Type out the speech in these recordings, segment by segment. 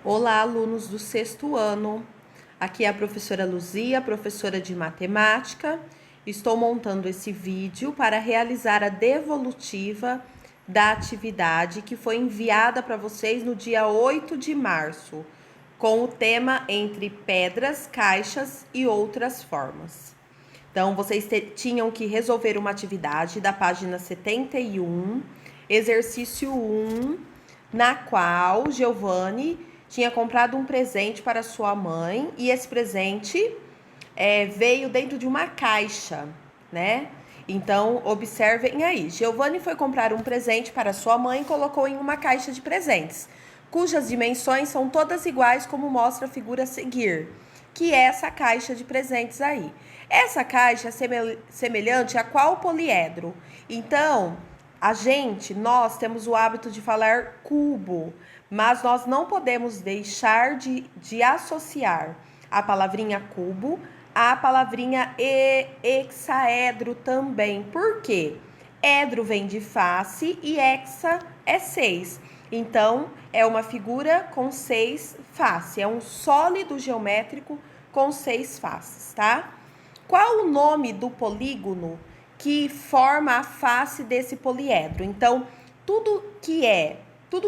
Olá, alunos do sexto ano. Aqui é a professora Luzia, professora de matemática. Estou montando esse vídeo para realizar a devolutiva da atividade que foi enviada para vocês no dia 8 de março, com o tema Entre Pedras, Caixas e Outras Formas. Então, vocês tinham que resolver uma atividade da página 71, exercício 1, na qual Giovanni tinha comprado um presente para sua mãe e esse presente veio dentro de uma caixa, né? Então, observem aí. Giovanni foi comprar um presente para sua mãe e colocou em uma caixa de presentes, cujas dimensões são todas iguais, como mostra a figura a seguir, que é essa caixa de presentes aí. Essa caixa é semelhante a qual poliedro? Então, nós temos o hábito de falar cubo, mas nós não podemos deixar de associar a palavrinha cubo à palavrinha hexaedro também. Por quê? Edro vem de face e hexa é 6. Então, é uma figura com 6 faces. É um sólido geométrico com 6 faces, tá? Qual o nome do polígono que forma a face desse poliedro? Então, tudo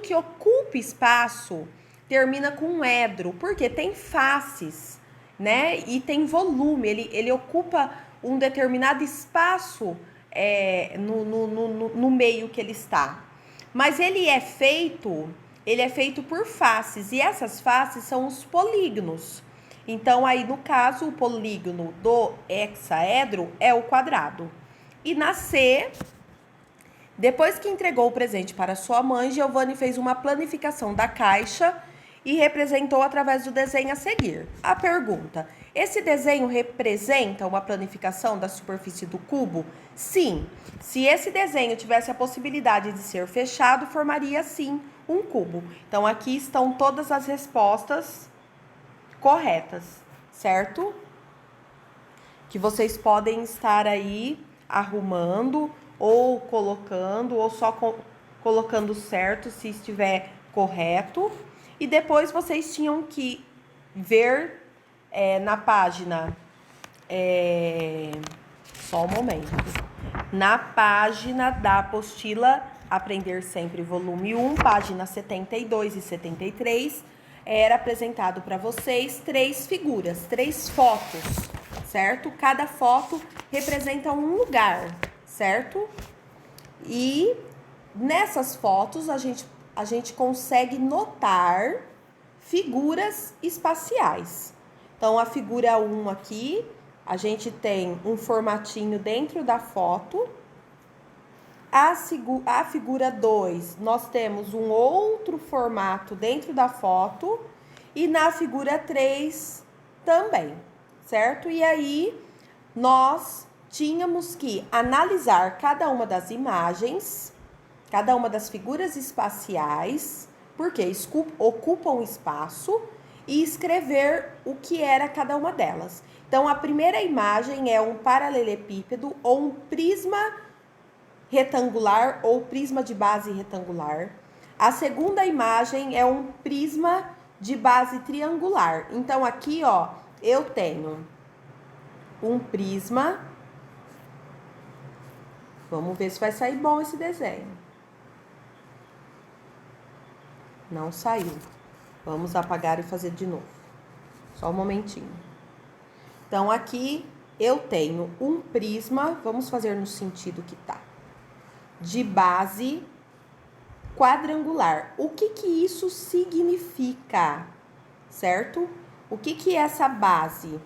que ocupa espaço termina com um edro, porque tem faces, né? E tem volume, ele ocupa um determinado espaço no meio que ele está. Mas ele é feito por faces, e essas faces são os polígonos. Então, aí, no caso, o polígono do hexaedro é o quadrado. E na C, depois que entregou o presente para sua mãe, Giovanni fez uma planificação da caixa e representou através do desenho a seguir. A pergunta: esse desenho representa uma planificação da superfície do cubo? Sim. Se esse desenho tivesse a possibilidade de ser fechado, formaria sim um cubo. Então, aqui estão todas as respostas corretas, certo? Que vocês podem estar aí arrumando ou colocando, ou só colocando certo se estiver correto. E depois vocês tinham que ver na página, só um momento, na página da apostila Aprender Sempre, volume 1, página 72 e 73, era apresentado para vocês 3 figuras, 3 fotos, certo? Cada foto representa um lugar, certo? E nessas fotos a gente consegue notar figuras espaciais. Então, a figura 1 aqui, a gente tem um formatinho dentro da foto. A figura 2, nós temos um outro formato dentro da foto. E na figura 3 também, certo? E aí, nós tínhamos que analisar cada uma das imagens, cada uma das figuras espaciais, porque ocupam espaço, e escrever o que era cada uma delas. Então, a primeira imagem é um paralelepípedo ou um prisma retangular ou prisma de base retangular. A segunda imagem é um prisma de base triangular. Então, aqui, ó, eu tenho um prisma. Vamos ver se vai sair bom esse desenho. Não saiu. Vamos apagar e fazer de novo. Só um momentinho. Então, aqui eu tenho um prisma, vamos fazer no sentido que tá, de base quadrangular. O que isso significa, certo? O que essa base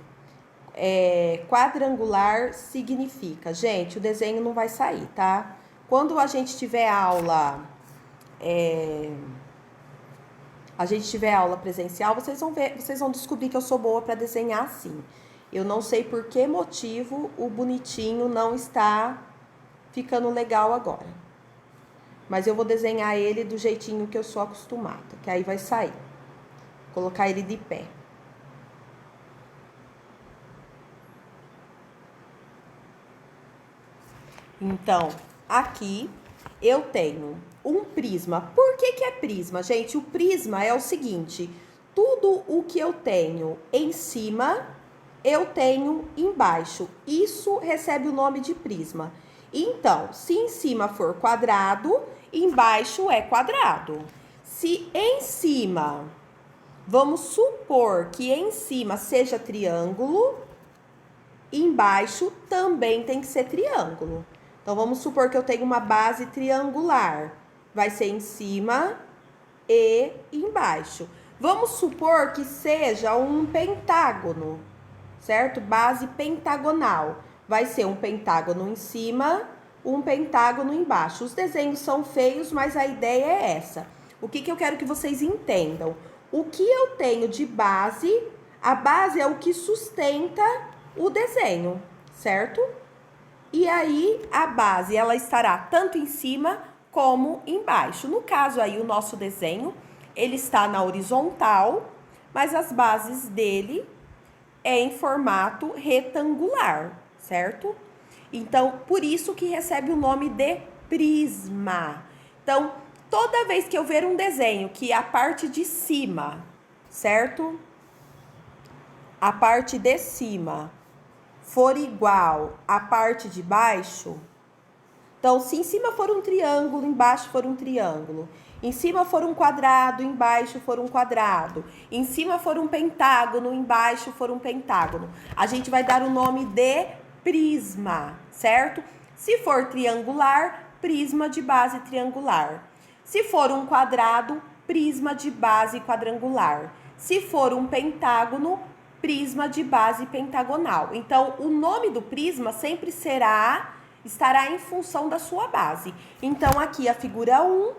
quadrangular significa? Gente, o desenho não vai sair, tá? Quando a gente tiver aula, presencial, vocês vão descobrir que eu sou boa para desenhar assim. Eu não sei por que motivo o bonitinho não está ficando legal agora. Mas eu vou desenhar ele do jeitinho que eu sou acostumada, que aí vai sair. Vou colocar ele de pé. Então, aqui eu tenho um prisma. Por que é prisma, gente? O prisma é o seguinte: tudo o que eu tenho em cima, eu tenho embaixo. Isso recebe o nome de prisma. Então, se em cima for quadrado, embaixo é quadrado. Se em cima, vamos supor que em cima seja triângulo, embaixo também tem que ser triângulo. Então, vamos supor que eu tenho uma base triangular. Vai ser em cima e embaixo. Vamos supor que seja um pentágono, certo? Base pentagonal. Vai ser um pentágono em cima, um pentágono embaixo. Os desenhos são feios, mas a ideia é essa. O que eu quero que vocês entendam? O que eu tenho de base, a base é o que sustenta o desenho, certo? E aí, a base, ela estará tanto em cima como embaixo. No caso aí, o nosso desenho, ele está na horizontal, mas as bases dele é em formato retangular, certo? Então, por isso que recebe o nome de prisma. Então, toda vez que eu ver um desenho que a parte de cima, certo? A parte de cima for igual à parte de baixo, então, se em cima for um triângulo, embaixo for um triângulo, em cima for um quadrado, embaixo for um quadrado, em cima for um pentágono, embaixo for um pentágono, a gente vai dar o nome de prisma, certo? Se for triangular, prisma de base triangular. Se for um quadrado, prisma de base quadrangular. Se for um pentágono, prisma de base pentagonal. Então, o nome do prisma sempre estará em função da sua base. Então, aqui a figura 1,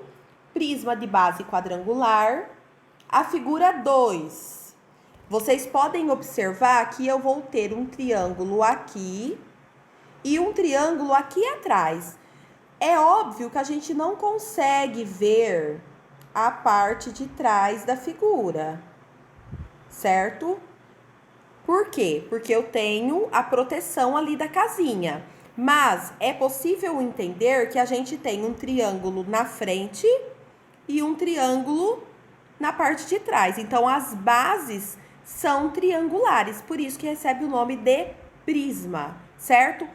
prisma de base quadrangular. A figura 2, vocês podem observar que eu vou ter um triângulo aqui e um triângulo aqui atrás. É óbvio que a gente não consegue ver a parte de trás da figura, certo? Por quê? Porque eu tenho a proteção ali da casinha. Mas é possível entender que a gente tem um triângulo na frente e um triângulo na parte de trás. Então, as bases são triangulares, por isso que recebe o nome de prisma, certo?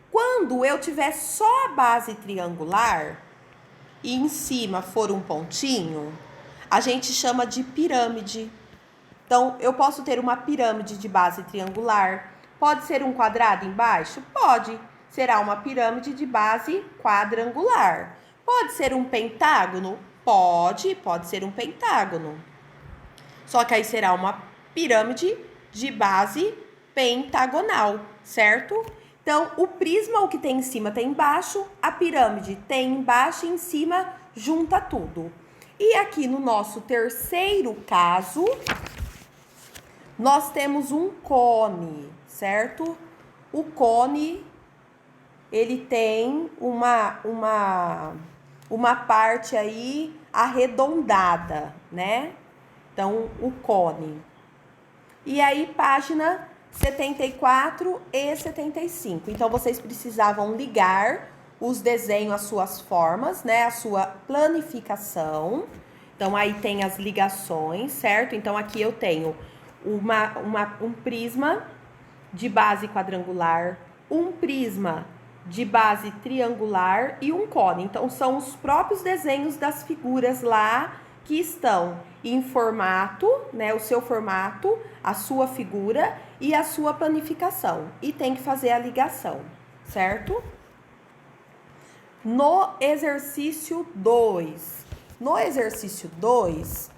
Quando eu tiver só a base triangular e em cima for um pontinho, a gente chama de pirâmide. Então, eu posso ter uma pirâmide de base triangular. Pode ser um quadrado embaixo? Pode. Será uma pirâmide de base quadrangular. Pode ser um pentágono? Pode ser um pentágono. Só que aí será uma pirâmide de base pentagonal, certo? Então, o prisma, o que tem em cima tem embaixo, a pirâmide tem embaixo e em cima junta tudo. E aqui no nosso terceiro caso, nós temos um cone, certo? O cone, ele tem uma parte aí arredondada, né? Então, o cone. E aí, página 74 e 75. Então, vocês precisavam ligar os desenhos às suas formas, né? A sua planificação. Então, aí tem as ligações, certo? Então, aqui eu tenho um prisma de base quadrangular, um prisma de base triangular e um cone. Então, são os próprios desenhos das figuras lá que estão em formato, né? O seu formato, a sua figura e a sua planificação. E tem que fazer a ligação, certo? No exercício 2. No exercício 2,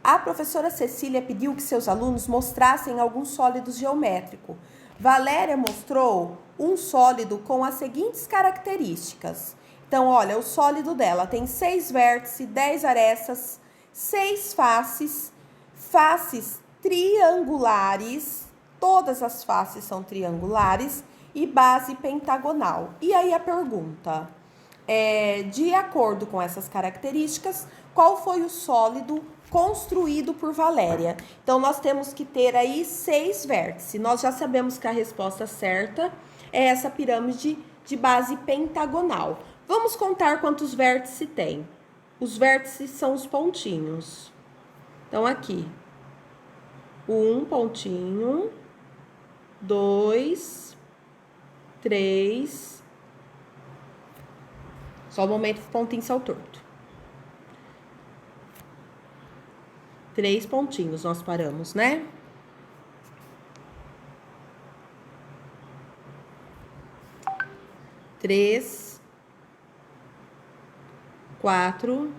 a professora Cecília pediu que seus alunos mostrassem alguns sólidos geométricos. Valéria mostrou um sólido com as seguintes características. Então, olha, o sólido dela tem 6 vértices, 10 arestas, 6 faces, faces triangulares, todas as faces são triangulares e base pentagonal. E aí a pergunta, de acordo com essas características, qual foi o sólido construído por Valéria? Então, nós temos que ter aí 6 vértices. Nós já sabemos que a resposta certa é essa pirâmide de base pentagonal. Vamos contar quantos vértices tem. Os vértices são os pontinhos. Então, aqui. Um pontinho, 2, 3. Só o momento que o pontinho saiu torto. 3 pontinhos nós paramos, né? 3, 4,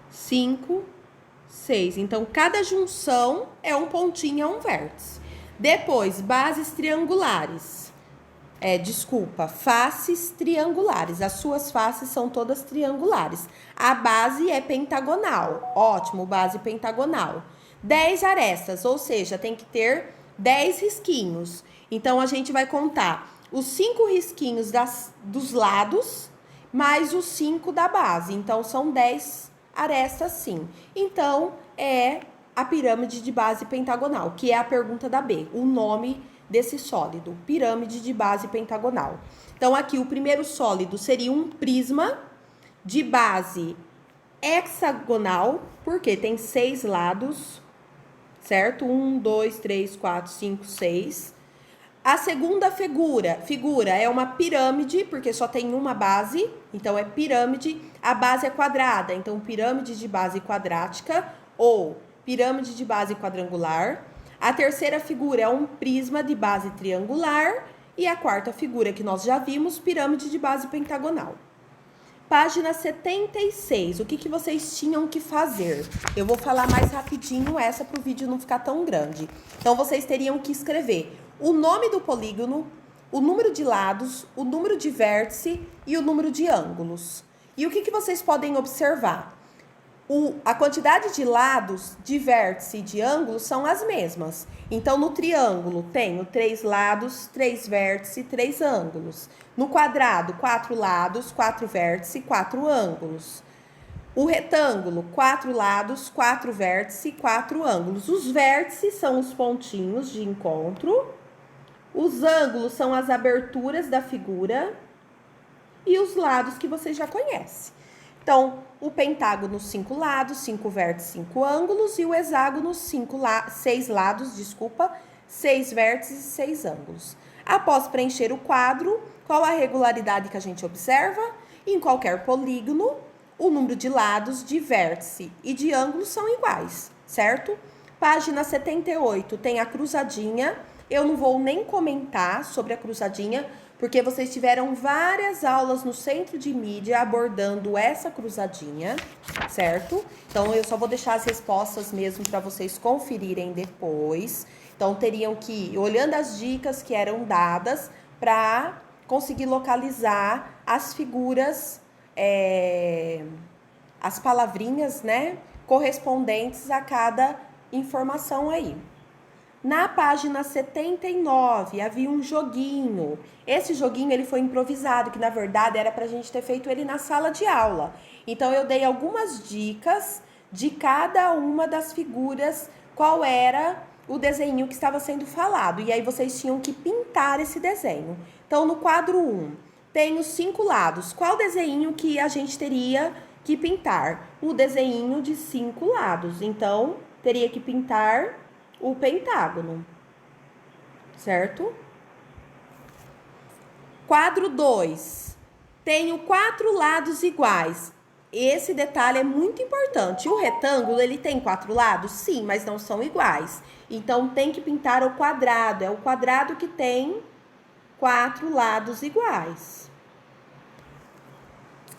5, 6. Então, cada junção é um pontinho, é um vértice. Depois, bases triangulares. Faces triangulares. As suas faces são todas triangulares. A base é pentagonal. Ótimo, base pentagonal. 10 arestas, ou seja, tem que ter 10 risquinhos. Então, a gente vai contar os 5 risquinhos dos lados, mais os 5 da base. Então, são 10 arestas, sim. Então, é a pirâmide de base pentagonal, que é a pergunta da B. O nome desse sólido, pirâmide de base pentagonal. Então, aqui, o primeiro sólido seria um prisma de base hexagonal, porque tem 6 lados, certo? 1, 2, 3, 4, 5, 6. A segunda figura é uma pirâmide, porque só tem uma base, então é pirâmide. A base é quadrada, então pirâmide de base quadrática ou pirâmide de base quadrangular. A terceira figura é um prisma de base triangular. E a quarta figura, que nós já vimos, pirâmide de base pentagonal. Página 76, o que vocês tinham que fazer? Eu vou falar mais rapidinho essa para o vídeo não ficar tão grande. Então, vocês teriam que escrever o nome do polígono, o número de lados, o número de vértice e o número de ângulos. E o que vocês podem observar? A quantidade de lados, de vértice e de ângulos são as mesmas. Então, no triângulo, tenho 3 lados, 3 vértices, 3 ângulos. No quadrado, 4 lados, 4 vértices, 4 ângulos. O retângulo, 4 lados, 4 vértices, 4 ângulos. Os vértices são os pontinhos de encontro. Os ângulos são as aberturas da figura. E os lados que vocês já conhecem. Então, o pentágono, 5 lados, 5 vértices, 5 ângulos. E o hexágono, 6 lados, 6 vértices e 6 ângulos. Após preencher o quadro, qual a regularidade que a gente observa? Em qualquer polígono, o número de lados, de vértice e de ângulos são iguais, certo? Página 78 tem a cruzadinha. Eu não vou nem comentar sobre a cruzadinha, porque vocês tiveram várias aulas no Centro de Mídia abordando essa cruzadinha, certo? Então, eu só vou deixar as respostas mesmo para vocês conferirem depois. Então, teriam que ir olhando as dicas que eram dadas para conseguir localizar as figuras, as palavrinhas, né, correspondentes a cada informação aí. Na página 79, havia um joguinho. Esse joguinho, ele foi improvisado, que na verdade era pra gente ter feito ele na sala de aula. Então, eu dei algumas dicas de cada uma das figuras, qual era o desenho que estava sendo falado. E aí, vocês tinham que pintar esse desenho. Então, no quadro 1, tem os 5 lados. Qual desenho que a gente teria que pintar? O desenho de 5 lados. Então, teria que pintar o pentágono, certo? Quadro 2, tenho 4 lados iguais. Esse detalhe é muito importante. O retângulo, ele tem 4 lados? Sim, mas não são iguais. Então, tem que pintar o quadrado. É o quadrado que tem 4 lados iguais.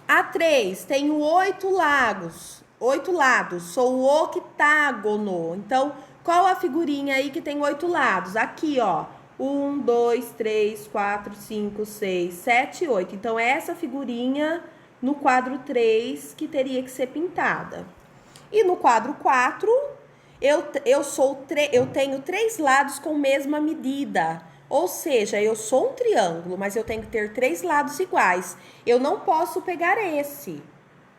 A3, tenho 8 lados. 8 lados, sou o octágono. Então, qual a figurinha aí que tem 8 lados? Aqui, ó. 1, 2, 3, 4, 5, 6, 7, 8. Então, é essa figurinha no quadro 3 que teria que ser pintada. E no quadro 4, eu tenho 3 lados com mesma medida. Ou seja, eu sou um triângulo, mas eu tenho que ter 3 lados iguais. Eu não posso pegar esse,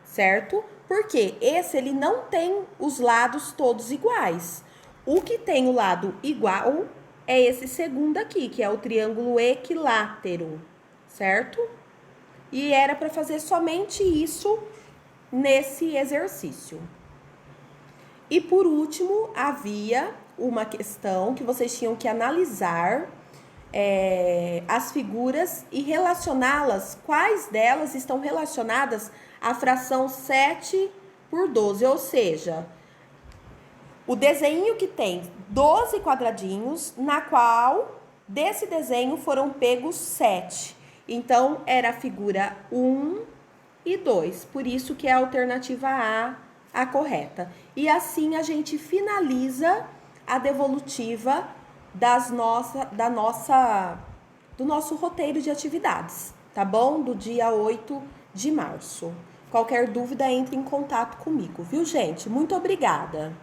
certo? Porque esse, ele não tem os lados todos iguais. O que tem o lado igual é esse segundo aqui, que é o triângulo equilátero, certo? E era para fazer somente isso nesse exercício. E por último, havia uma questão que vocês tinham que analisar as figuras e relacioná-las, quais delas estão relacionadas à fração 7 por 12, ou seja, o desenho que tem 12 quadradinhos, na qual desse desenho foram pegos 7. Então, era a figura 1 e 2, por isso que é a alternativa a correta. E assim a gente finaliza a devolutiva do nosso roteiro de atividades, tá bom? Do dia 8 de março. Qualquer dúvida, entre em contato comigo, viu, gente? Muito obrigada!